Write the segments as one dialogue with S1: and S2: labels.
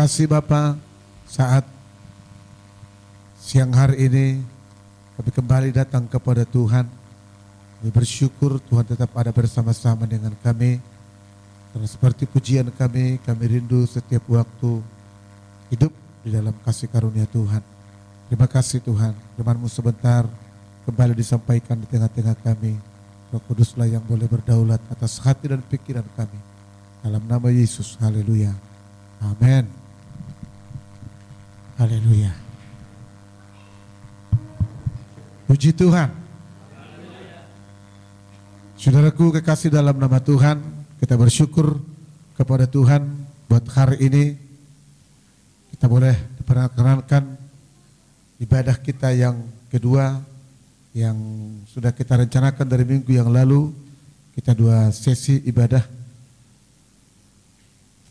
S1: kasih Bapa, saat siang hari ini kami kembali datang kepada Tuhan. Kami bersyukur Tuhan tetap ada bersama-sama dengan kami. Karena seperti pujian kami rindu setiap waktu hidup di dalam kasih karunia Tuhan. Terima kasih Tuhan, firman-Mu sebentar kembali disampaikan di tengah-tengah kami. Roh Kuduslah yang boleh berdaulat atas hati dan pikiran kami. Dalam nama Yesus, haleluya. Amin. Haleluya. Puji Tuhan. Saudaraku kekasih dalam nama Tuhan, kita bersyukur kepada Tuhan buat hari ini kita boleh diperkenalkan ibadah kita yang kedua yang sudah kita rencanakan dari minggu yang lalu. Kita 2 sesi ibadah.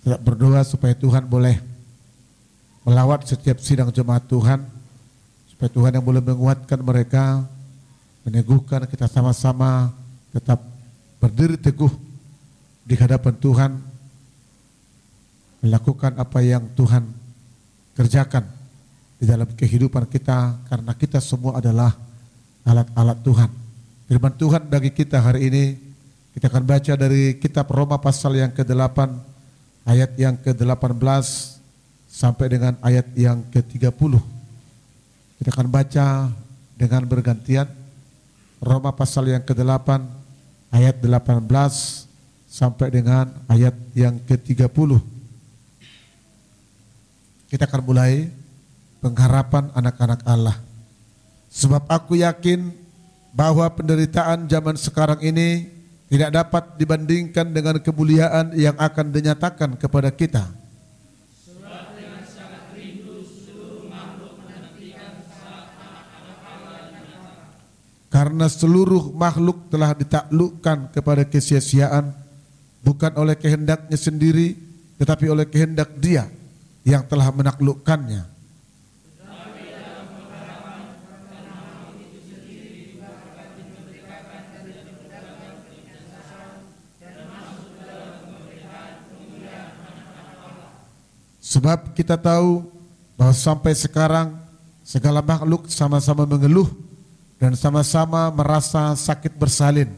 S1: Kita berdoa supaya Tuhan boleh melawat setiap sidang jemaat Tuhan, supaya Tuhan yang boleh menguatkan mereka, meneguhkan kita sama-sama tetap berdiri teguh di hadapan Tuhan, melakukan apa yang Tuhan kerjakan di dalam kehidupan kita, karena kita semua adalah alat-alat Tuhan. Firman Tuhan bagi kita hari ini, kita akan baca dari kitab Roma pasal yang ke-8, ayat yang ke-18 sampai dengan ayat yang ke-30. Kita akan baca dengan bergantian. Roma pasal yang ke-8, ayat 18 sampai dengan ayat yang ke-30. Kita akan mulai pengharapan anak-anak Allah. Sebab aku yakin bahwa penderitaan zaman sekarang ini tidak dapat dibandingkan dengan kemuliaan yang akan dinyatakan kepada kita.
S2: Sebab dengan sangat rindu seluruh makhluk menantikan saat anak-anak Allah dinyatakan.
S1: Karena seluruh makhluk telah ditaklukkan kepada kesia-siaan, bukan oleh kehendaknya sendiri, tetapi oleh kehendak Dia yang telah menaklukkannya. Sebab kita tahu bahwa sampai sekarang segala makhluk sama-sama mengeluh dan sama-sama merasa sakit bersalin.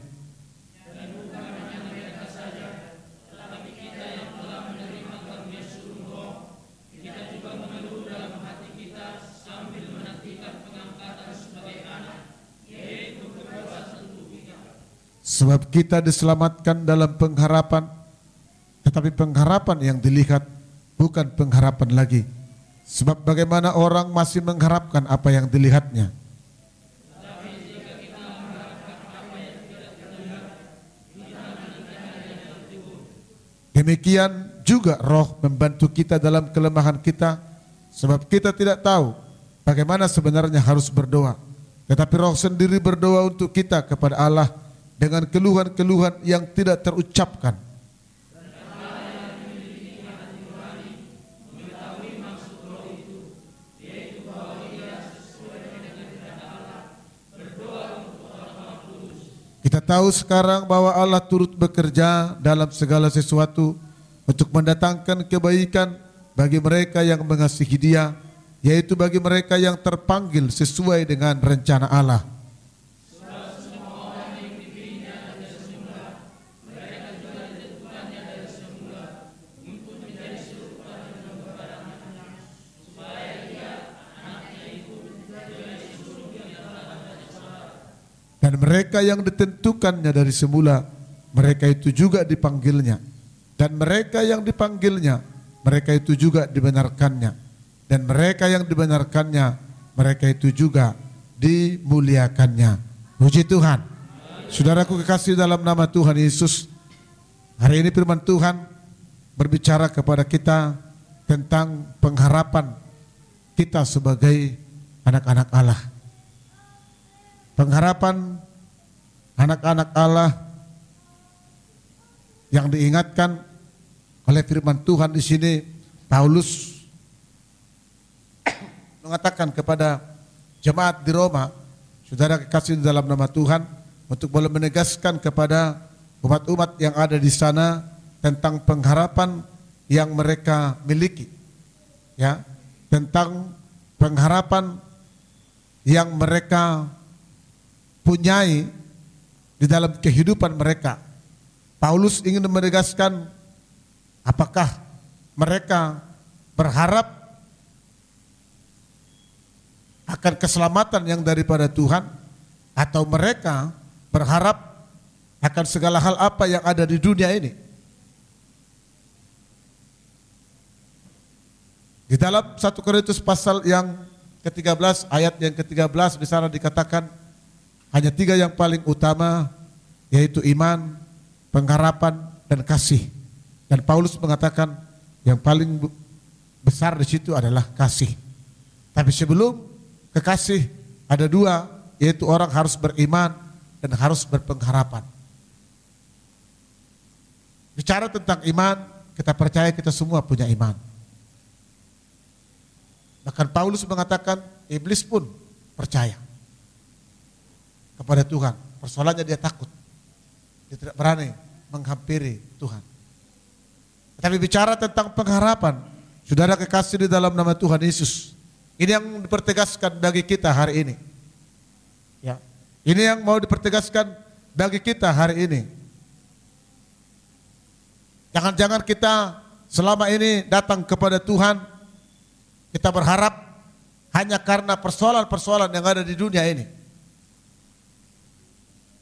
S2: Dan bukan hanya mereka saja, tetapi kita yang telah menerima karunia suruh, kita juga mengeluh dalam hati kita sambil menantikan pengangkatan sebagai anak, yaitu kebebasan tubuh kita.
S1: Sebab kita diselamatkan dalam pengharapan, tetapi pengharapan yang dilihat bukan pengharapan lagi. Sebab bagaimana orang masih mengharapkan apa yang dilihatnya. Demikian juga Roh membantu kita dalam kelemahan kita, sebab kita tidak tahu bagaimana sebenarnya harus berdoa. Tetapi Roh sendiri berdoa untuk kita kepada Allah dengan keluhan-keluhan yang tidak terucapkan. Kita tahu sekarang bahwa Allah turut bekerja dalam segala sesuatu untuk mendatangkan kebaikan bagi mereka yang mengasihi Dia, yaitu bagi mereka yang terpanggil sesuai dengan rencana Allah. Dan mereka yang ditentukannya dari semula, mereka itu juga dipanggilnya. Dan mereka yang dipanggilnya, mereka itu juga dibenarkannya. Dan mereka yang dibenarkannya, mereka itu juga dimuliakannya. Puji Tuhan. Saudaraku kekasih dalam nama Tuhan Yesus, hari ini firman Tuhan berbicara kepada kita tentang pengharapan kita sebagai anak-anak Allah. Pengharapan anak-anak Allah yang diingatkan oleh firman Tuhan di sini. Paulus mengatakan kepada jemaat di Roma, saudara kekasih dalam nama Tuhan, untuk boleh menegaskan kepada umat-umat yang ada di sana tentang pengharapan yang mereka miliki. ya, tentang pengharapan yang mereka punyai di dalam kehidupan mereka. Paulus ingin menegaskan apakah mereka berharap akan keselamatan yang daripada Tuhan, atau mereka berharap akan segala hal apa yang ada di dunia ini. Di dalam 1 Korintus pasal yang ke-13 ayat yang ke-13 di sana dikatakan hanya 3 yang paling utama, yaitu iman, pengharapan, dan kasih. Dan Paulus mengatakan yang paling besar di situ adalah kasih. Tapi sebelum kekasih ada 2, yaitu orang harus beriman dan harus berpengharapan. Bicara tentang iman, kita percaya kita semua punya iman. Bahkan Paulus mengatakan iblis pun percaya kepada Tuhan. Persoalannya dia takut. Dia tidak berani menghampiri Tuhan. Tapi bicara tentang pengharapan, saudara kekasih di dalam nama Tuhan Yesus, ini yang dipertegaskan bagi kita hari ini. Ya, ini yang mau dipertegaskan bagi kita hari ini. Jangan-jangan kita selama ini datang kepada Tuhan, kita berharap hanya karena persoalan-persoalan yang ada di dunia ini.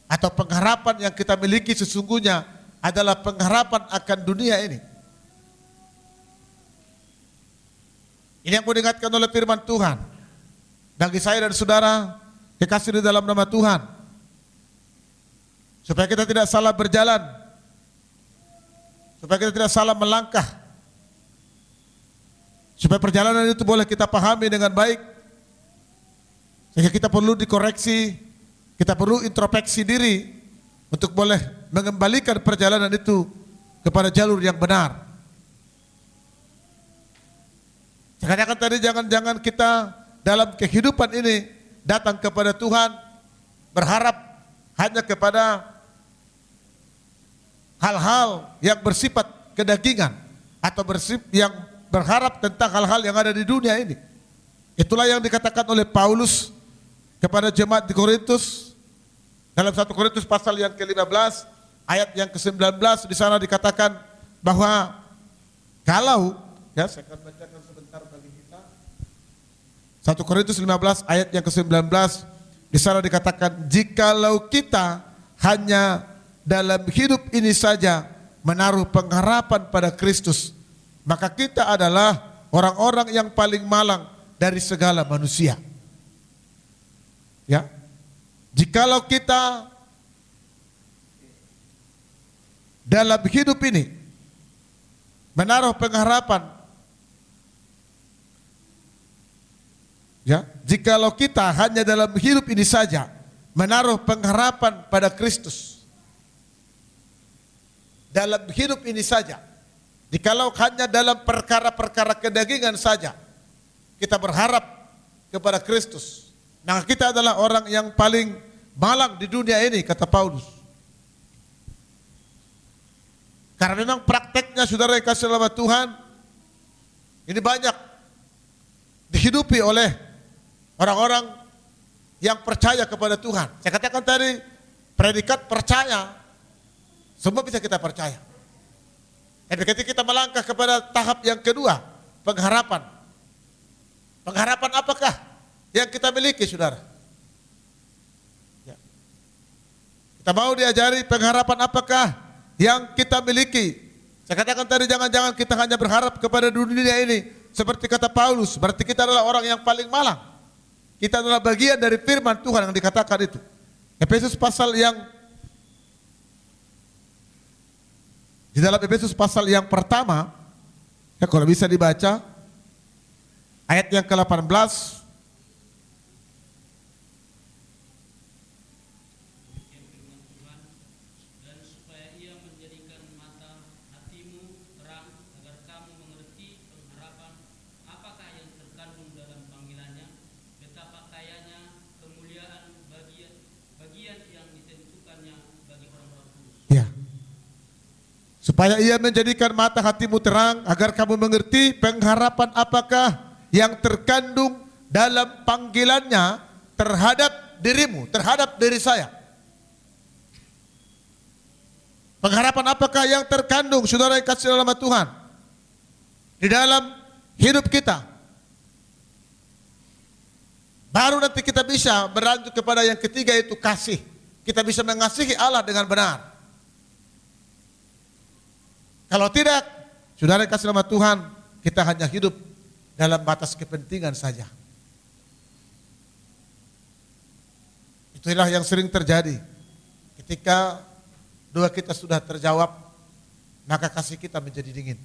S1: Atau pengharapan yang kita miliki sesungguhnya adalah pengharapan akan dunia ini. Ini yang mau diingatkan oleh firman Tuhan. Bagi saya dan saudara, kekasih di dalam nama Tuhan, supaya kita tidak salah berjalan, supaya kita tidak salah melangkah, supaya perjalanan itu boleh kita pahami dengan baik, sehingga kita perlu dikoreksi, kita perlu introspeksi diri untuk boleh mengembalikan perjalanan itu kepada jalur yang benar. Jangan-jangan tadi, jangan-jangan kita dalam kehidupan ini datang kepada Tuhan berharap hanya kepada hal-hal yang bersifat kedagingan, atau yang berharap tentang hal-hal yang ada di dunia ini. Itulah yang dikatakan oleh Paulus kepada jemaat di Korintus dalam 1 Korintus pasal yang ke-15 ayat yang ke-19. Di sana dikatakan bahwa kalau, ya saya akan bacakan sebentar bagi kita, 1 Korintus 15 ayat yang ke-19, di sana dikatakan, jikalau kita hanya dalam hidup ini saja menaruh pengharapan pada Kristus, maka kita adalah orang-orang yang paling malang dari segala manusia. Ya, jikalau kita dalam hidup ini menaruh pengharapan, ya, jikalau kita hanya dalam hidup ini saja menaruh pengharapan pada Kristus, dalam hidup ini saja, jikalau hanya dalam perkara-perkara kedagingan saja kita berharap kepada Kristus, maka kita adalah orang yang paling malang di dunia ini, kata Paulus. Karena memang prakteknya, saudara yang kasih dalam Tuhan, ini banyak dihidupi oleh orang-orang yang percaya kepada Tuhan. Saya katakan tadi, predikat percaya, semua bisa kita percaya. Dan ketika kita melangkah kepada tahap yang kedua, pengharapan. Pengharapan apakah yang kita miliki, saudara? Ya. Kita mau diajari pengharapan apakah yang kita miliki. Saya katakan tadi, jangan-jangan kita hanya berharap kepada dunia ini. Seperti kata Paulus, berarti kita adalah orang yang paling malang. Kita adalah bagian dari firman Tuhan yang dikatakan itu. Efesus pasal yang, di dalam Efesus pasal yang pertama, ya kalau bisa dibaca, ayat yang ke-18, supaya ia menjadikan mata hatimu terang, agar kamu mengerti pengharapan apakah yang terkandung dalam panggilannya terhadap dirimu, terhadap diri saya. Pengharapan apakah yang terkandung, saudara yang kasih dalam Tuhan, di dalam hidup kita. Baru nanti kita bisa berlanjut kepada yang ketiga, yaitu kasih. Kita bisa mengasihi Allah dengan benar. Kalau tidak, saudara yang kasih dalam Tuhan, kita hanya hidup dalam batas kepentingan saja. Itulah yang sering terjadi. Ketika doa kita sudah terjawab, maka kasih kita menjadi dingin.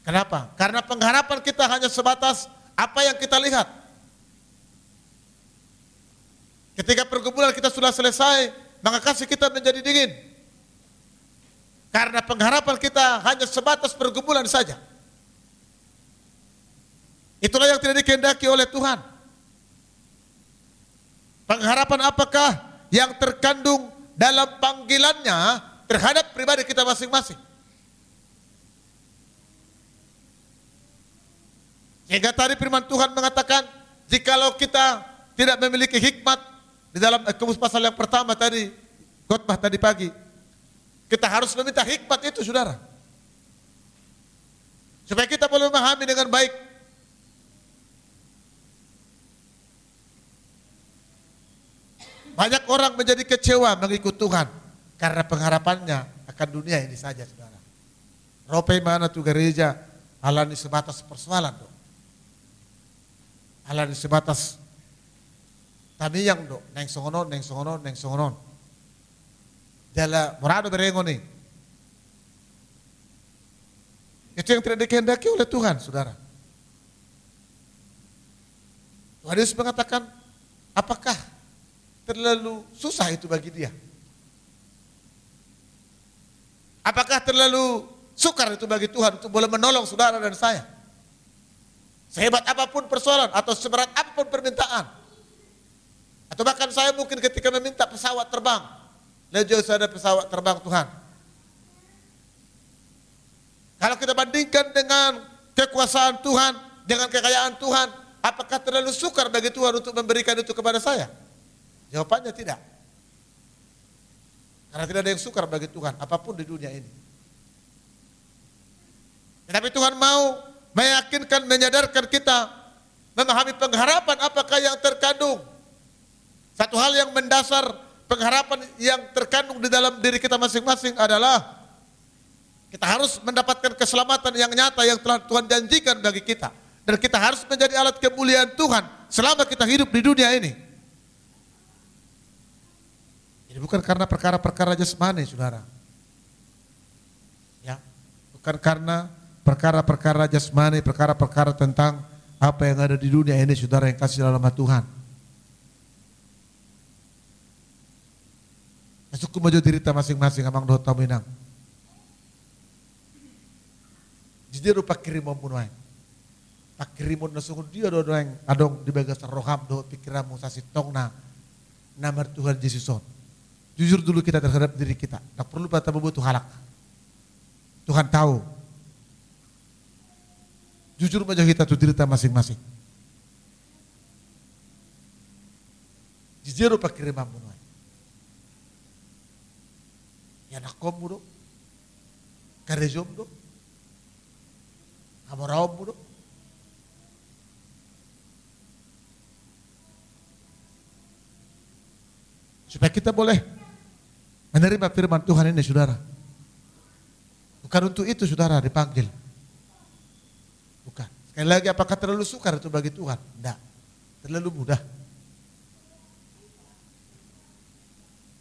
S1: Kenapa? Karena pengharapan kita hanya sebatas apa yang kita lihat. Ketika pergumulan kita sudah selesai, maka kasih kita menjadi dingin. Karena pengharapan kita hanya sebatas pergumulan saja. Itulah yang tidak dikehendaki oleh Tuhan. Pengharapan apakah yang terkandung dalam panggilannya terhadap pribadi kita masing-masing. Sehingga tadi firman Tuhan mengatakan, jikalau kita tidak memiliki hikmat, di dalam Yakobus pasal yang pertama tadi, khotbah tadi pagi, kita harus meminta hikmat itu, saudara. Supaya kita boleh memahami dengan baik. Banyak orang menjadi kecewa mengikut Tuhan karena pengharapannya akan dunia ini saja, saudara. Ropai mana tuh gereja, alani sebatas persoalan dong. Alani sebatas tamiyang dong, neng songonon. Jala morado berengo nih. Itu yang tidak dikehendaki oleh Tuhan, saudara. Tuhan Yesus mengatakan, apakah terlalu susah itu bagi dia? Apakah terlalu sukar itu bagi Tuhan untuk boleh menolong saudara dan saya? Sehebat apapun persoalan atau seberat apapun permintaan. Atau bahkan saya mungkin ketika meminta pesawat terbang, lejauh saya ada pesawat terbang Tuhan. Kalau kita bandingkan dengan kekuasaan Tuhan, dengan kekayaan Tuhan, apakah terlalu sukar bagi Tuhan untuk memberikan itu kepada saya? Jawabannya tidak. Karena tidak ada yang sukar bagi Tuhan, apapun di dunia ini. Tetapi Tuhan mau meyakinkan, menyadarkan kita, memahami pengharapan apakah yang terkandung. Satu hal yang mendasar pengharapan yang terkandung di dalam diri kita masing-masing adalah kita harus mendapatkan keselamatan yang nyata yang telah Tuhan janjikan bagi kita. Dan kita harus menjadi alat kemuliaan Tuhan selama kita hidup di dunia ini. Ini bukan karena perkara-perkara jasmani, saudara. Ya, bukan karena perkara-perkara jasmani, perkara-perkara tentang apa yang ada di dunia ini, saudara yang kasih dalam Tuhan. Suku maju dirita masing-masing amang doh taminang. Jadi rupa kirimon munai. Pak kirimon nasuhun dia do yang adong di bagas roham do pikiranmu sasitong na nama Tuhan Yesuson. Jujur dulu kita terhadap diri kita. Tak perlu kita membutuh halak. Tuhan tahu. Jujur aja kita tuh diri kita masing-masing. Jujur pak kirimam munai. Ya nakom mudo. Karejom do. Kamoraom mudo. Supaya kita boleh menerima firman Tuhan ini, saudara. Bukan untuk itu saudara dipanggil. Bukan. Sekali lagi, apakah terlalu sukar itu bagi Tuhan? Tidak. Terlalu mudah.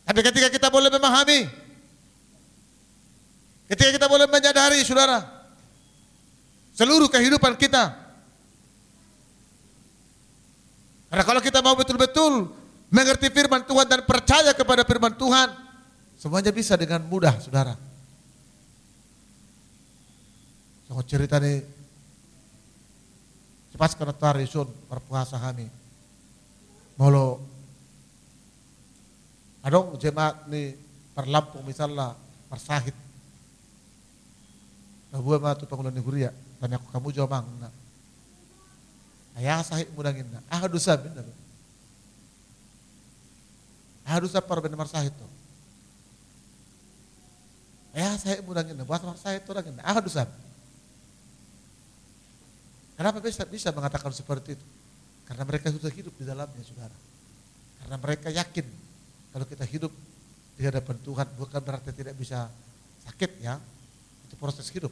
S1: Tapi ketika kita boleh memahami, ketika kita boleh menyadari, saudara, seluruh kehidupan kita. Karena kalau kita mau betul-betul mengerti firman Tuhan dan percaya kepada firman Tuhan, semuanya bisa dengan mudah, saudara. Saya cerita nih, cepat karena tarisun berpuasa kami. Molo, adong jemaat nih perlampung misalnya persahit Bahwa mah tu pangulan ni huria, tanya aku kamu jawab mang. Ayah sahih mudangin na. Dosa benar. Dosa par benar sahih tu. Ayah sahih mudangin na. Buat mar sahih tu lagi na. Dosa. Kenapa bisa mengatakan seperti itu? Karena mereka sudah hidup di dalamnya, saudara. Karena mereka yakin kalau kita hidup di hadapan Tuhan bukan berarti tidak bisa sakit ya. Itu proses hidup.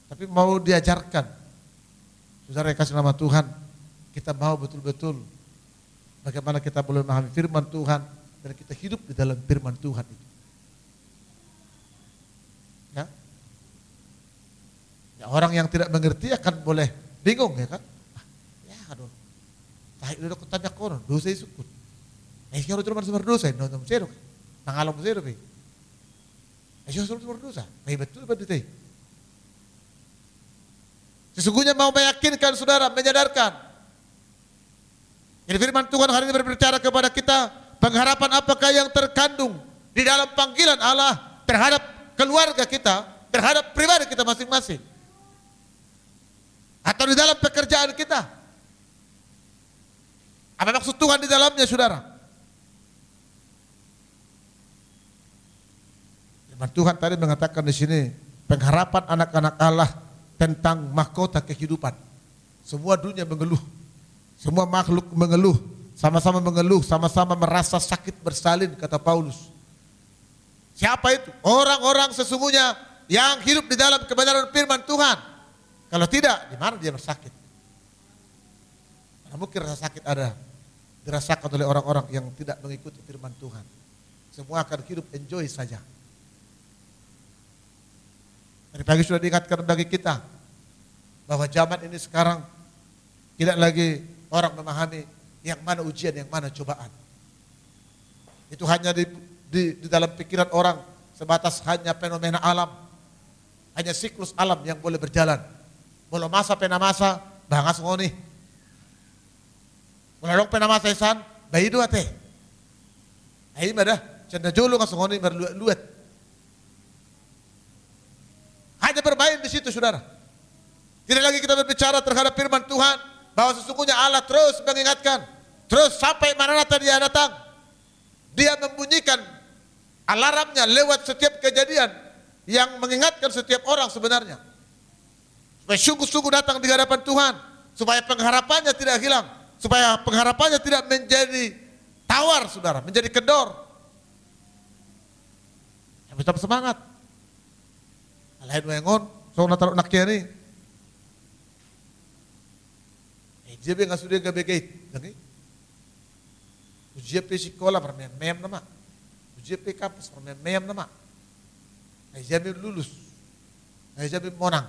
S1: Tapi mau diajarkan, saudara yang kasih nama Tuhan, kita mau betul-betul bagaimana kita boleh memahami firman Tuhan dan kita hidup di dalam firman Tuhan itu. Ya, orang yang tidak mengerti akan boleh bingung ya kan? Aduh, tahik dulu kutanya konon, dosa isukut. Sekarang cuma berdosa, nonton serok, nangalam serok. Sekarang cuma berdosa, betul betul. Sesungguhnya mau meyakinkan saudara, menyadarkan. Jadi firman Tuhan hari ini berbicara kepada kita, pengharapan apakah yang terkandung di dalam panggilan Allah terhadap keluarga kita, terhadap pribadi kita masing-masing. Atau di dalam pekerjaan kita. Apa maksud Tuhan di dalamnya, saudara? Firman Tuhan tadi mengatakan di sini, pengharapan anak-anak Allah tentang mahkota kehidupan. Semua dunia mengeluh, semua makhluk mengeluh, sama-sama merasa sakit bersalin, kata Paulus. Siapa itu? Orang-orang sesungguhnya yang hidup di dalam kebenaran firman Tuhan. Kalau tidak, di mana dia bersakit? Karena mungkin rasa sakit ada dirasakan oleh orang-orang yang tidak mengikuti firman Tuhan. Semua akan hidup enjoy saja. Tadi pagi sudah diingatkan bagi kita bahwa zaman ini sekarang tidak lagi orang memahami yang mana ujian, yang mana cobaan. Itu hanya di dalam pikiran orang sebatas hanya fenomena alam, hanya siklus alam yang boleh berjalan. Belum masa pena masa bangas ngoni. Belum pena masa isan bayi dua teh. Ayo dah cenda jolo ngas ngoni berluat. Hanya bermain di situ, saudara. Tidak lagi kita berbicara terhadap firman Tuhan bahwa sesungguhnya Allah terus mengingatkan, terus sampai Maranatha dia datang. Dia membunyikan alarmnya lewat setiap kejadian yang mengingatkan setiap orang sebenarnya. Supaya sungguh-sungguh datang di hadapan Tuhan, supaya pengharapannya tidak hilang, supaya pengharapannya tidak menjadi tawar, saudara, menjadi kendor. Tapi tetap semangat. Lain wengon, so natarok nakya ni. Dia nggak sudah nggak begait, lagi. Ujian sekolah permem nama, ujian kampus permem nama. Dia lulus, dia monang.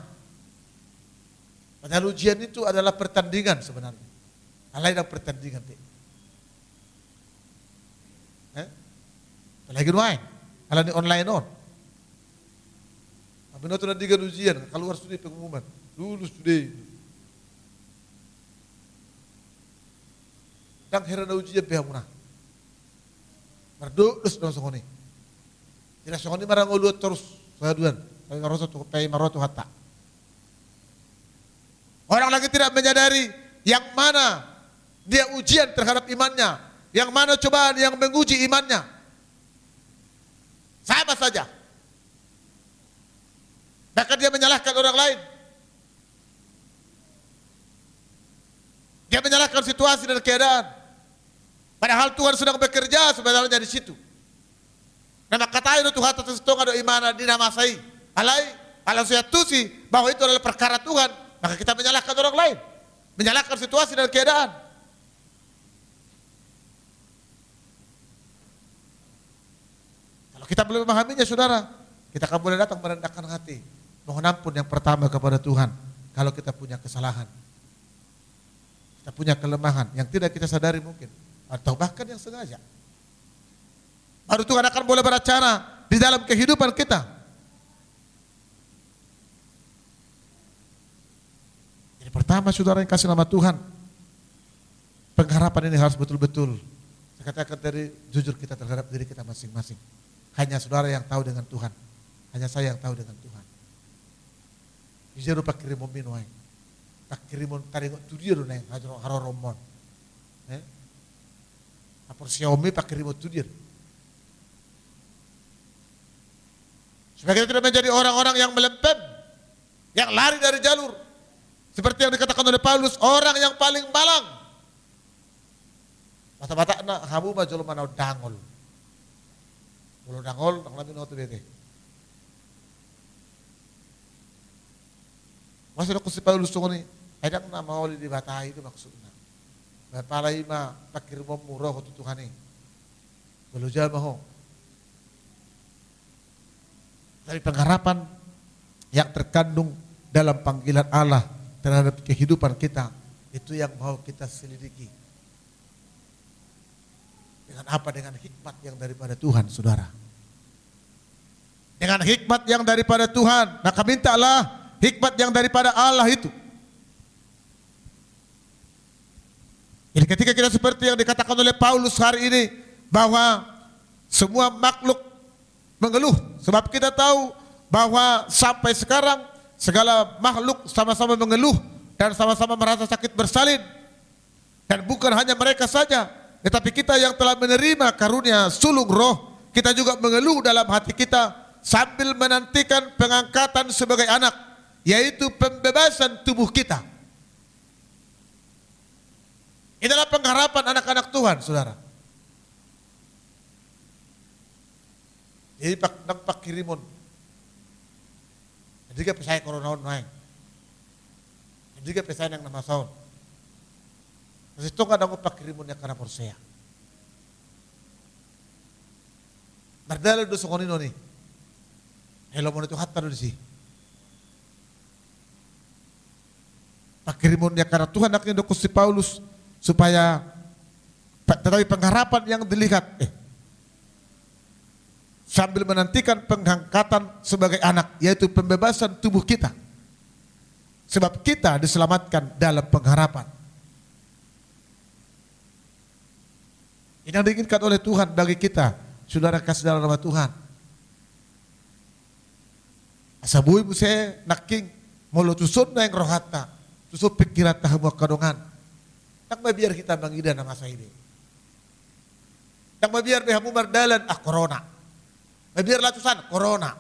S1: Padahal ujian itu adalah pertandingan sebenarnya. Alai dah pertandingan tu. Lagi main, kalau ni online on. Benar tu nanti kan ujian, keluar studi pengumuman, lulus studi. Dan heran ujian pihak mana? Berdulus dong songoni. Tidak songoni marang ulut terus saduan. Tapi maroto tu pay maroto hatta. Orang lagi tidak menyadari yang mana dia ujian terhadap imannya, yang mana cobaan yang menguji imannya. Sama saja. Bahkan dia menyalahkan orang lain. Dia menyalahkan situasi dan keadaan. Padahal Tuhan sedang bekerja sebenarnya di situ. Nama kata itu Tuhan tersebut ada imana dinamasai. Alai, kalau saya tusi bahwa itu adalah perkara Tuhan, maka kita menyalahkan orang lain, menyalahkan situasi dan keadaan. Kalau kita belum memahaminya, saudara, kita akan boleh datang merendahkan hati. Mohon ampun yang pertama kepada Tuhan kalau kita punya kesalahan, kita punya kelemahan yang tidak kita sadari mungkin, atau bahkan yang sengaja. Baru Tuhan akan boleh beracara di dalam kehidupan kita. Jadi pertama, saudara yang kasih nama Tuhan, pengharapan ini harus betul-betul, saya katakan dari jujur kita terhadap diri kita masing-masing. Hanya saudara yang tahu dengan Tuhan, hanya saya yang tahu dengan Tuhan. Ijero pakirimon minuai. Pakirimon taringot tudir neng haroromon. Apor Xiaomi pakirimon tudir. Supaya kita tidak menjadi orang-orang yang melempem, yang lari dari jalur. Seperti yang dikatakan oleh Paulus, orang yang paling malang. Mata-mata na hamu mah jolo manau dangol. Bolo dangol nang lamin otu bete. Masih aku si Paulus ni, ada na mauli di batai itu maksudnya. Bapalai mah pakir murah waktu Tuhan ini. Bolo jama ho. Dari pengharapan yang terkandung dalam panggilan Allah terhadap kehidupan kita, itu yang mau kita selidiki. Dengan apa? Dengan hikmat yang daripada Tuhan, saudara. Dengan hikmat yang daripada Tuhan, maka mintalah hikmat yang daripada Allah itu. Jadi ketika kita seperti yang dikatakan oleh Paulus hari ini, bahwa semua makhluk mengeluh, sebab kita tahu bahwa sampai sekarang segala makhluk sama-sama mengeluh dan sama-sama merasa sakit bersalin. Dan bukan hanya mereka saja, tetapi kita yang telah menerima karunia sulung roh, kita juga mengeluh dalam hati kita sambil menantikan pengangkatan sebagai anak, yaitu pembebasan tubuh kita. Inilah pengharapan anak-anak Tuhan, saudara. Jadi pak kirimon. Jadi pesai corona naik. Jadi pesai yang nama saun. Terus itu nggak ada pak kirimonnya karena porsea. Berdala do songonino nih. Hello mau itu hatta do sih. Pak kirimonnya karena Tuhan akhirnya do si Paulus supaya tetapi pengharapan yang dilihat sambil menantikan pengangkatan sebagai anak, yaitu pembebasan tubuh kita. Sebab kita diselamatkan dalam pengharapan. Ini yang diinginkan oleh Tuhan bagi kita, saudara kasih dalam nama Tuhan. Asabui muse naking molo tusun na yang rohata, tusun pikiran tahamu kadongan. Tak biar kita mangida nama masa ini. Tak biar behamu mardalan corona. Biar latusan corona.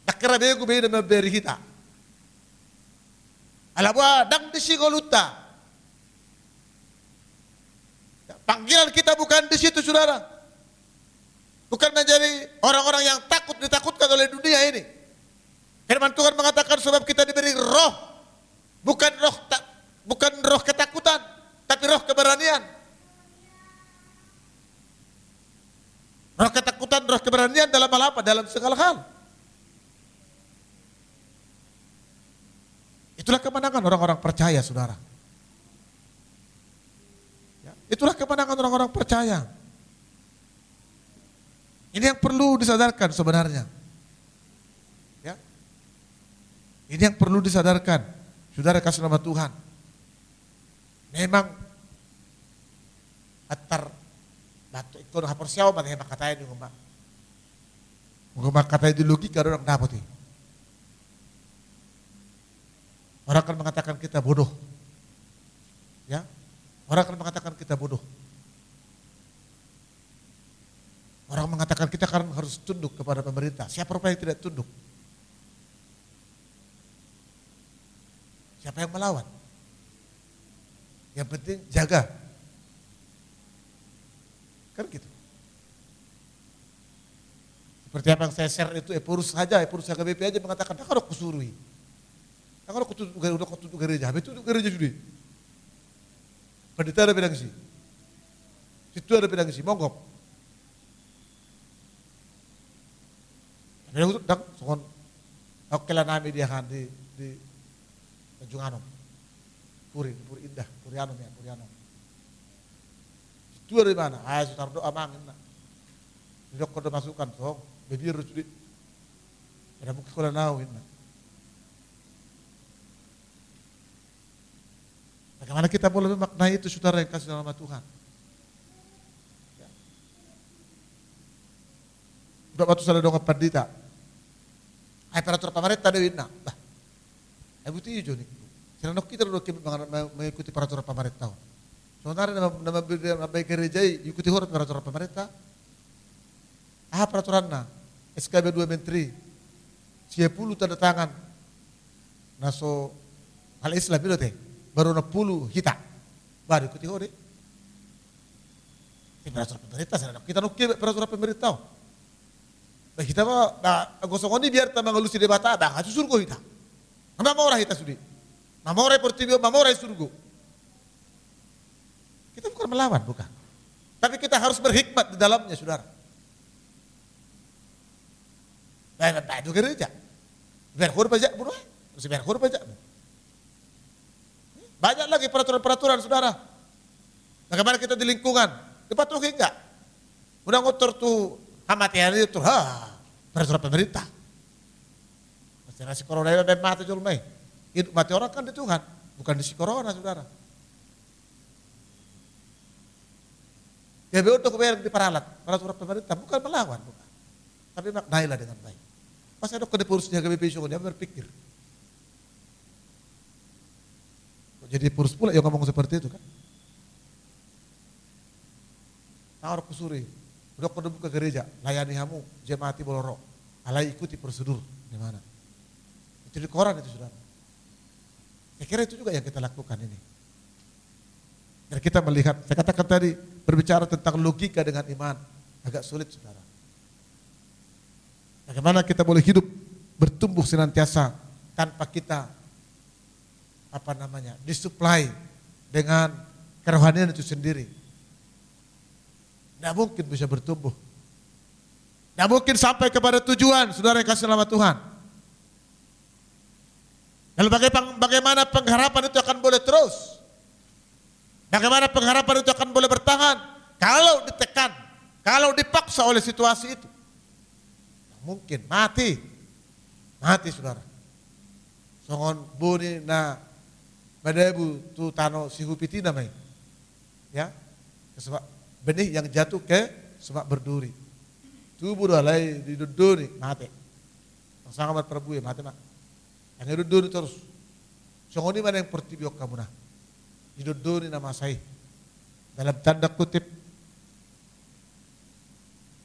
S1: Tak kira bego beda memberi kita. Alabwa dang disigoluta. Panggilan kita bukan di situ, saudara. Bukan menjadi orang-orang yang takut ditakutkan oleh dunia ini. Firman Tuhan mengatakan sebab kita diberi roh, bukan roh ketakutan, tapi roh keberanian. Roh ketakutan, roh keberanian dalam hal apa? Dalam segala hal. Itulah kemenangan orang-orang percaya, saudara. Ya, itulah kemenangan orang-orang percaya. Ini yang perlu disadarkan sebenarnya. Ya. Ini yang perlu disadarkan. Saudara kasih nama Tuhan. Memang atar batu itu hapor siaw mah hebat katanya di rumah. Ngomong kata ideologi kalau orang dapat. Orang akan mengatakan kita bodoh. Ya. Orang akan mengatakan kita bodoh. Orang mengatakan kita kan harus tunduk kepada pemerintah. Siapa yang tidak tunduk? Siapa yang melawan? Yang penting jaga. Kan gitu. Seperti apa yang saya share itu, Epurus HKBP aja mengatakan, tak ada kusurui. Tak ada kututup gereja, itu gereja sudah. Pendeta ada bilang sih. Situ ada bilang sih, monggok. Bilang itu, dak, sokon. Oke lah nami dia kan di Tanjung Anom. Puri Indah, Puri Anom. Situ ada di mana? Ayo Sutardo amangin nak. Dok kau masukkan, sok. Bebir sudah. Ada mungkin kalau nawin nak. Bagaimana kita boleh memaknai itu, saudara yang kasih dalam nama Tuhan? Ya. Udah waktu salah dong pandita. Ay peraturan pemerintah dewi na. Bah, ay buti yun nih. Sila kita mengikuti peraturan pemerintah. Sementara nama gereja ikuti hormat peraturan pemerintah. Peraturan na. SKB 2 Menteri. 10 tanda tangan. Naso al Islam itu teh. Baru 60 hita. Baru ikuti hormat. Peraturan pemerintah. Kita nukir peraturan pemerintah. Nah kita mah, gosong ini biar kita mengelusi debat abang, itu surga kita. Nama orang kita sudi. Nama orang pertibio, nama orang surga. Kita bukan melawan, bukan. Tapi kita harus berhikmat di dalamnya, saudara. Baik itu gereja. Biar kur pajak bunuh, terus biar kur pajak. Banyak lagi peraturan-peraturan, saudara. Bagaimana kita di lingkungan, dipatuhi enggak? Udah ngotor tuh. Mati hari itu, peraturan pemerintah. Masih si corona itu mati jual mai. Itu mati orang kan di Tuhan, bukan di si corona, saudara. Ya untuk bayar diperalat, peraturan pemerintah bukan melawan, bukan. Tapi maknailah dengan baik. Pas ada kode purusnya KBP dia berpikir. Jadi purus pula yang ngomong seperti itu kan. Taruh kusuri. Udah kau buka gereja, layani kamu, jemaati boloro, alai ikuti prosedur, gimana? Itu di koran itu saudara. Saya kira itu juga yang kita lakukan ini. Dan kita melihat, saya katakan tadi, berbicara tentang logika dengan iman, agak sulit saudara. Bagaimana kita boleh hidup, bertumbuh senantiasa, tanpa kita, disuplai dengan kerohanian itu sendiri. Tidak mungkin bisa bertumbuh. Tidak mungkin sampai kepada tujuan, saudara yang kasih nama Tuhan. Lalu bagaimana pengharapan itu akan boleh terus? Bagaimana pengharapan itu akan boleh bertahan? Kalau ditekan, kalau dipaksa oleh situasi itu. Mungkin, mati. Mati saudara. Songon buni na badebu tu tano sihupiti namanya. Ya, sebab benih yang jatuh ke semak berduri. Tubuh dalai di duduri mati. Sangat berperbu ya mati mak. Yang duduri terus. Songoni mana yang pertibiok kamu nah. Di duduri nama saya. Dalam tanda kutip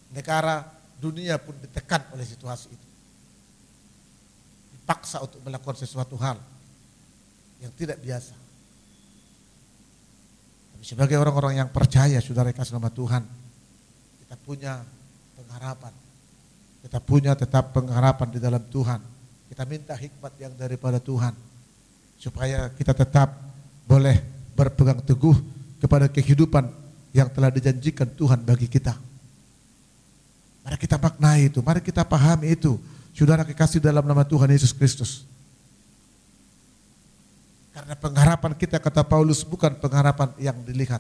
S1: negara dunia pun ditekan oleh situasi itu. Dipaksa untuk melakukan sesuatu hal yang tidak biasa. Sebagai orang-orang yang percaya, saudara kasih nama Tuhan, kita punya pengharapan. Kita punya tetap pengharapan di dalam Tuhan. Kita minta hikmat yang daripada Tuhan. Supaya kita tetap boleh berpegang teguh kepada kehidupan yang telah dijanjikan Tuhan bagi kita. Mari kita maknai itu, mari kita pahami itu. Saudara kekasih dalam nama Tuhan Yesus Kristus. Karena pengharapan kita, kata Paulus, bukan pengharapan yang dilihat.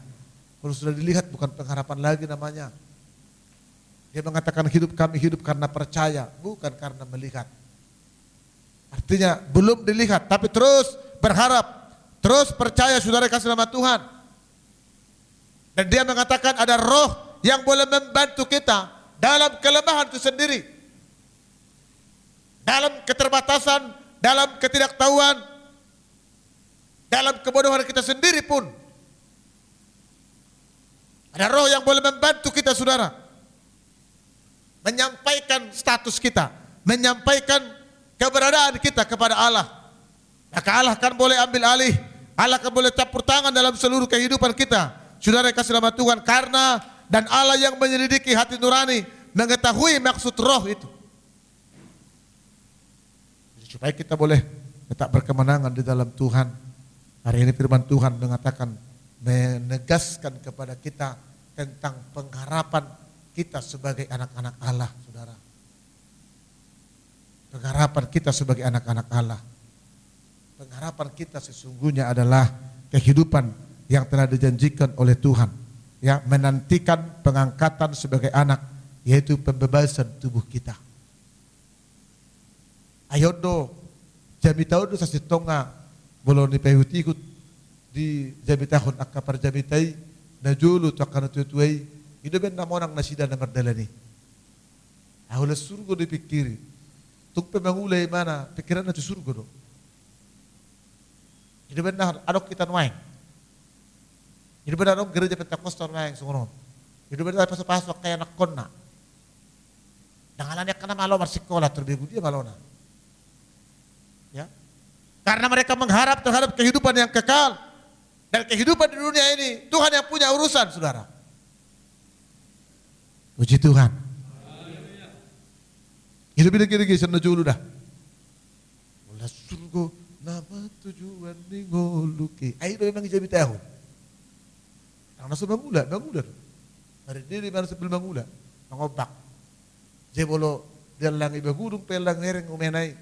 S1: Kalau sudah dilihat bukan pengharapan lagi namanya. Dia mengatakan kami hidup karena percaya, bukan karena melihat. Artinya belum dilihat, tapi terus berharap, terus percaya saudara kasih nama Tuhan. Dan dia mengatakan ada roh yang boleh membantu kita dalam kelemahan itu sendiri. Dalam keterbatasan, dalam ketidaktahuan, dalam kebodohan kita sendiri pun ada roh yang boleh membantu kita saudara. Menyampaikan status kita, menyampaikan keberadaan kita kepada Allah. Maka Allah kan boleh ambil alih, Allah kan boleh campur tangan dalam seluruh kehidupan kita. Saudara kasih nama Tuhan, karena dan Allah yang menyelidiki hati nurani mengetahui maksud roh itu. Supaya kita boleh tetap berkemenangan di dalam Tuhan. Hari ini firman Tuhan mengatakan, menegaskan kepada kita tentang pengharapan kita sebagai anak-anak Allah, saudara. Pengharapan kita sebagai anak-anak Allah. Pengharapan kita sesungguhnya adalah kehidupan yang telah dijanjikan oleh Tuhan. Ya, menantikan pengangkatan sebagai anak, yaitu pembebasan tubuh kita. Ayodo, jami tahun sa sitonga, bolon ni pahuti ikut di jami tahun akapar jami tay, na julu to akan tutuay, itu ben namonang nasida na mardalani. Ahula surga dipikiri. Tuk pemangulay mana pikiran na surga do. Jadi benar adok kita nuaing. Jadi benar adok gereja Pentakosta nuaing sungonon. Jadi benar pasok-pasok kaya nakon na. Dangalannya kena malo marsikola terbegu dia malona. Ya. Karena mereka mengharap terhadap kehidupan yang kekal. Dan kehidupan di dunia ini Tuhan yang punya urusan, saudara. Puji Tuhan. Hidup ini kira-kira sana dulu dah. Olah surga nama tujuan ni ngoluki. Ayo memang jadi tahu. Karena sudah mula. Hari ini mana sebelum mula, mengobak. Jebolo dia lang iba gudung pelang hereng umenai.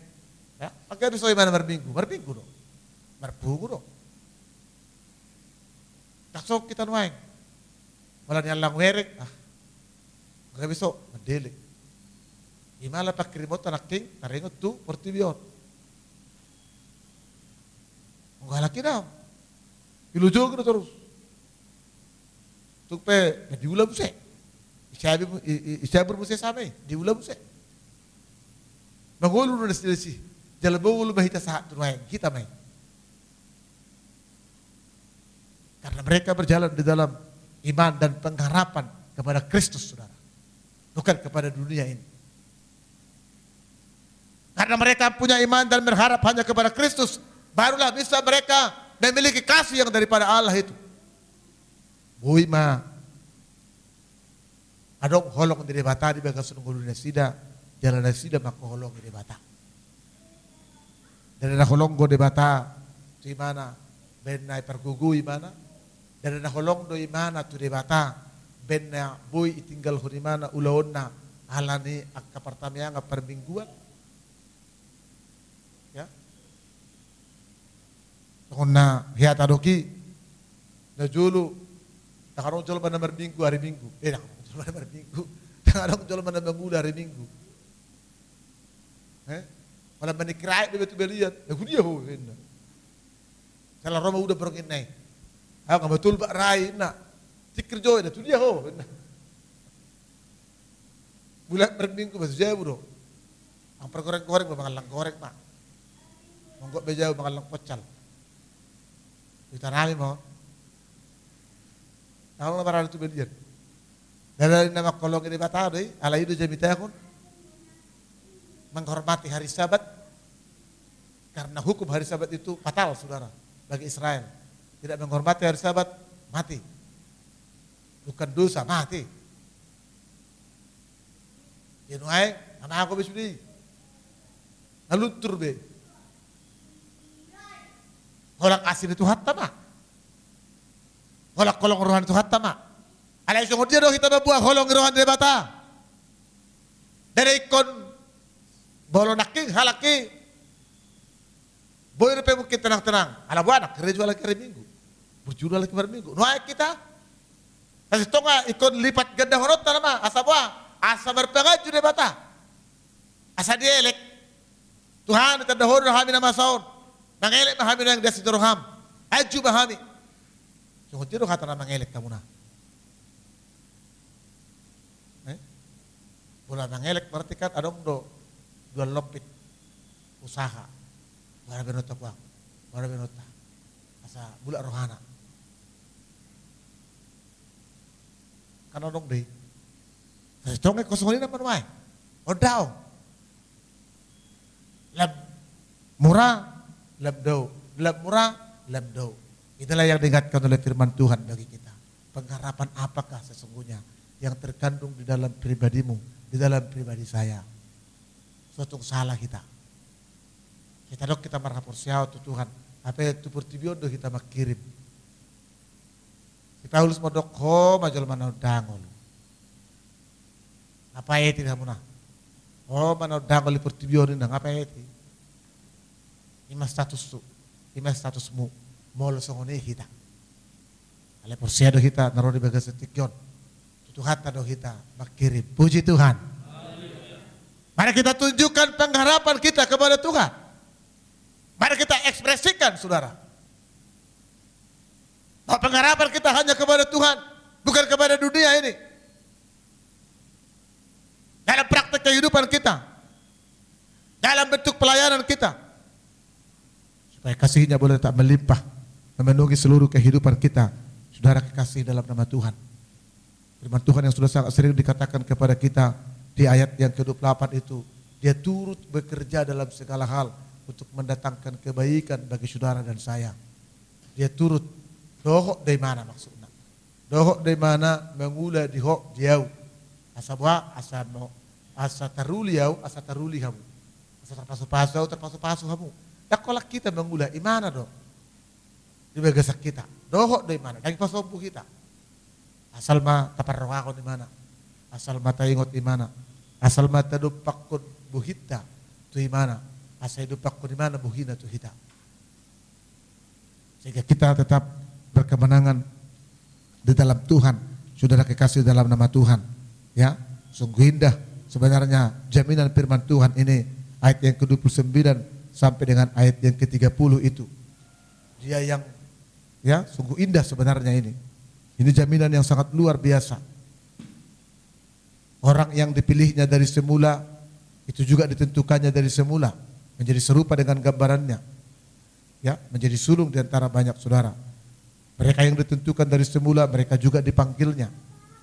S1: Ya, pakai bisa mana marminggu dong. Marpugu dong. Tak sok kita nuaing. Malah yang lang hereng, nggak bisa mendele. Imala pakrimot anaking taringot tu portibion. Enggak laki dah. Ilujo kita terus. Tukpe diulah buse. Isya berbuse samai diulah buse. Mangulu na sila jalan bawul bahita saat tunayan kita main. Karena mereka berjalan di dalam iman dan pengharapan kepada Kristus, saudara. Bukan kepada dunia ini. Karena mereka punya iman dan berharap hanya kepada Kristus, barulah bisa mereka memiliki kasih yang daripada Allah itu. Bui ma, adong holong di bata di bagas sunggulu nasida, jalan nasida maka holong di bata. Dan ada holong go di bata, di mana benai pergugui mana, dan ada holong do imana tu di bata, benai bui tinggal huri mana ulaon na alani akka pertamanya nga permingguan. Na hiat adoki na julu nakarong jolo mana minggu hari Minggu nakarong jolo mana minggu nakarong jolo mana minggu hari Minggu malah menikrai betul beliat dia ho salah Roma udah pergi naik nggak betul pak rai nak tikir joy itu dia ho bulan berminggu masih jauh bro ang pergoreng-goreng mangalang goreng mak monggok bejauh mangalang pocal. Kita rame mo. Tahu na parang itu belian. Dari nama kolong ini bata deh, ala itu jadi tahun menghormati hari Sabat karena hukum hari Sabat itu fatal, saudara, bagi Israel. Tidak menghormati hari Sabat mati, bukan dosa mati. Yenuai, anak aku besudi, lalu turbe. Golak asin itu hatta mak. Golak kolong rohan itu hatta mak. Alai sungguh dia doh kita berbuah kolong rohan di bata. Dari ikon bolo naking halaki. Boy rupe mungkin tenang-tenang. Ala buah anak kerja lagi hari Minggu. Berjudul lagi hari Minggu. Nuai kita. Kasih tonga ikon lipat ganda horot tanama. Asa buah. Asa berpengaju di bata. Asa dielek. Tuhan kita dahur kami nama saun. Mangelek mahami yang dia sidoroham. Aju mahami. Sungguh tidur kata nama mangelek kamu na. Bola mangelek berarti kan adong do dua lompit usaha. Bara benota kuang. Bara benota. Asa bulak rohana. Kan adong deh. Sejongnya kosongin apa namanya? Odao. Lab murah. Lab murah, lab do. Itulah yang diingatkan oleh firman Tuhan bagi kita. Pengharapan apakah sesungguhnya yang terkandung di dalam pribadimu, di dalam pribadi saya. Suatu salah kita. Kita merapor siapa tu Tuhan. Apa itu pertibiondo kita makirim. Si Paulus modok ho majol mana dangol. Apa itu kamu na? Oh mana dangol di pertibiondo nang apa itu? Ima statusmu molo songone kita. Ale porsiado kita naro di bagas tikyon. Tuhan tado kita makirim. Puji Tuhan. Mari kita tunjukkan pengharapan kita kepada Tuhan. Mari kita ekspresikan, saudara. Bahwa pengharapan kita hanya kepada Tuhan, bukan kepada dunia ini. Dalam praktek kehidupan kita, dalam bentuk pelayanan kita, supaya kasih-Nya boleh tak melimpah, memenuhi seluruh kehidupan kita. Saudara kekasih dalam nama Tuhan, firman Tuhan yang sudah sangat sering dikatakan kepada kita di ayat yang ke-28 itu, Dia turut bekerja dalam segala hal untuk mendatangkan kebaikan bagi saudara dan saya. Dia turut, dohok dari mana maksudnya? Dohok dari mana mengula di hok jauh. Asa buah, asa taruli kamu. Asa terpasu kamu. Ya kalau kita mengula, imana dong? Di bagasak kita. Dohok dari mana? Dari pasompu kita. Asal ma taparwakon di mana? Asal mata ingot di mana? Asal mata dupakun buhita tu di mana? Asal dupakun di mana buhina tu hita. Sehingga kita tetap berkemenangan di dalam Tuhan. Saudara kekasih dalam nama Tuhan. Ya, sungguh indah sebenarnya jaminan firman Tuhan ini, ayat yang ke-29 sampai dengan ayat yang ke-30 itu. Dia yang ya sungguh indah sebenarnya ini. Ini jaminan yang sangat luar biasa. Orang yang dipilihnya dari semula itu juga ditentukannya dari semula menjadi serupa dengan gambarannya. Ya, menjadi sulung di antara banyak saudara. Mereka yang ditentukan dari semula, mereka juga dipanggilnya.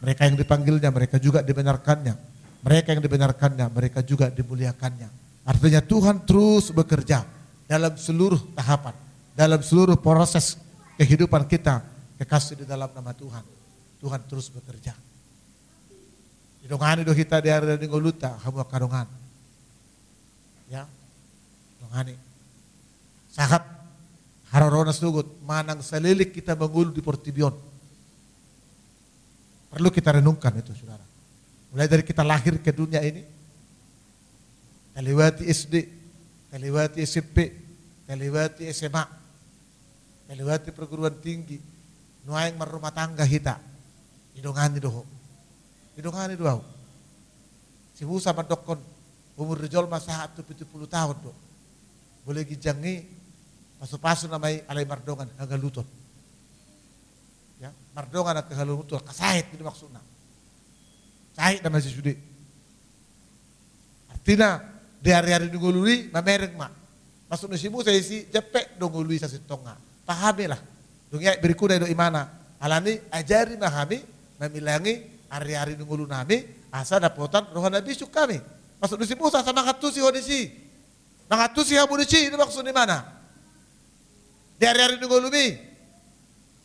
S1: Mereka yang dipanggilnya, mereka juga dibenarkannya. Mereka yang dibenarkannya, mereka juga dimuliakannya. Artinya Tuhan terus bekerja dalam seluruh tahapan, dalam seluruh proses kehidupan kita, kekasih di dalam nama Tuhan. Tuhan terus bekerja. Didongani do kita di hari dan ngoluta, kamu kadongan. Ya, dongani. Sahat harorona sugut, manang salilik kita mengulu di Portibion. Perlu kita renungkan itu saudara. Mulai dari kita lahir ke dunia ini, terlewati SD, terlewati SMP, terlewati SMA, terlewati perguruan tinggi, nuaing merumah tangga kita, didongani doho, didongani doho. Si Musa mandokon umur rejol masa 70 tahun doh, boleh gijangi pasu-pasu namai alai mardongan hangga lutut. Ya, mardongan at kahalutul kasahit itu maksudnya. Sahit nama si sudi. Artinya di hari-hari nungului mamereng mak. Maksudnya si Musa si jepek nungului sa sitonga. Pahamilah. Dunia berikuda do imana. Alani ajari mahami memilangi hari-hari nungulu nami asa dapotan rohan nabi suk kami. Maksudnya si Musa sama ngatusi hodisi. Mangatusi habudisi itu maksudnya mana? Di hari-hari nungului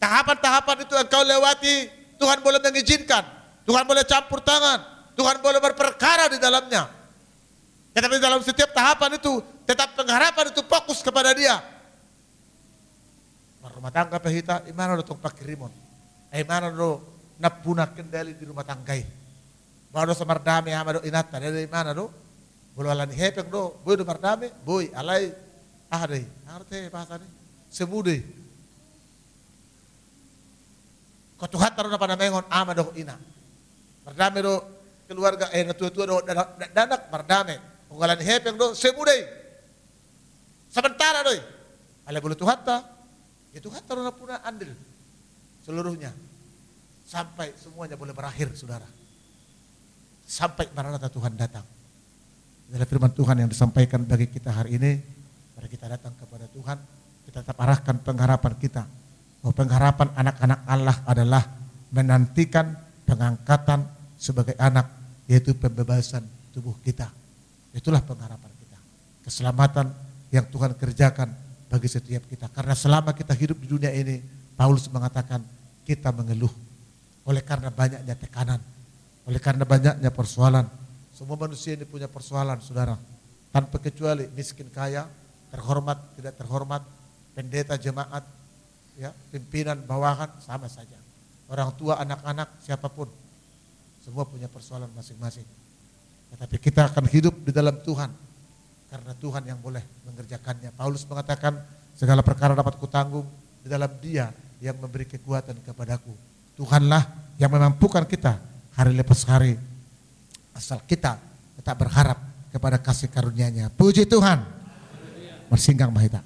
S1: tahapan-tahapan itu engkau lewati, Tuhan boleh mengizinkan, Tuhan boleh campur tangan, Tuhan boleh berperkara di dalamnya. Tetapi dalam setiap tahapan itu, tetap pengharapan itu fokus kepada Dia. Rumah tangga pahita, imana do tong pakirimon, imana do napuna kendali di rumah tanggai. Baru semardame ama do inata, dari imana do, bolo alani hepeng do, boy do mardame, boy alai, deh, ngerti bahasa ini, semudai. Kau Tuhan taruh pada mengon ama doh ina. Mardame do keluarga tua-tua do danak mardame. Unggalan hepeng do semudai. Sementara doi. Ale bulu Tuhan ta. Ya Tuhan taruh puna andil seluruhnya. Sampai semuanya boleh berakhir saudara. Sampai maranatha Tuhan datang. Adalah firman Tuhan yang disampaikan bagi kita hari ini. Mari kita datang kepada Tuhan. Kita tetap arahkan pengharapan kita. Bahwa pengharapan anak-anak Allah adalah menantikan pengangkatan sebagai anak, yaitu pembebasan tubuh kita. Itulah pengharapan kita. Keselamatan yang Tuhan kerjakan bagi setiap kita. Karena selama kita hidup di dunia ini, Paulus mengatakan kita mengeluh. Oleh karena banyaknya tekanan, oleh karena banyaknya persoalan. Semua manusia ini punya persoalan saudara. Tanpa kecuali miskin kaya, terhormat tidak terhormat, pendeta jemaat, ya, pimpinan bawahan sama saja. Orang tua, anak-anak, siapapun. Semua punya persoalan masing-masing. Tetapi kita akan hidup di dalam Tuhan. Karena Tuhan yang boleh mengerjakannya. Paulus mengatakan segala perkara dapat kutanggung di dalam Dia yang memberi kekuatan kepadaku. Tuhanlah yang memampukan kita hari lepas hari. Asal kita tetap berharap kepada kasih karunia-Nya. Puji Tuhan. Bersinggang Mahita.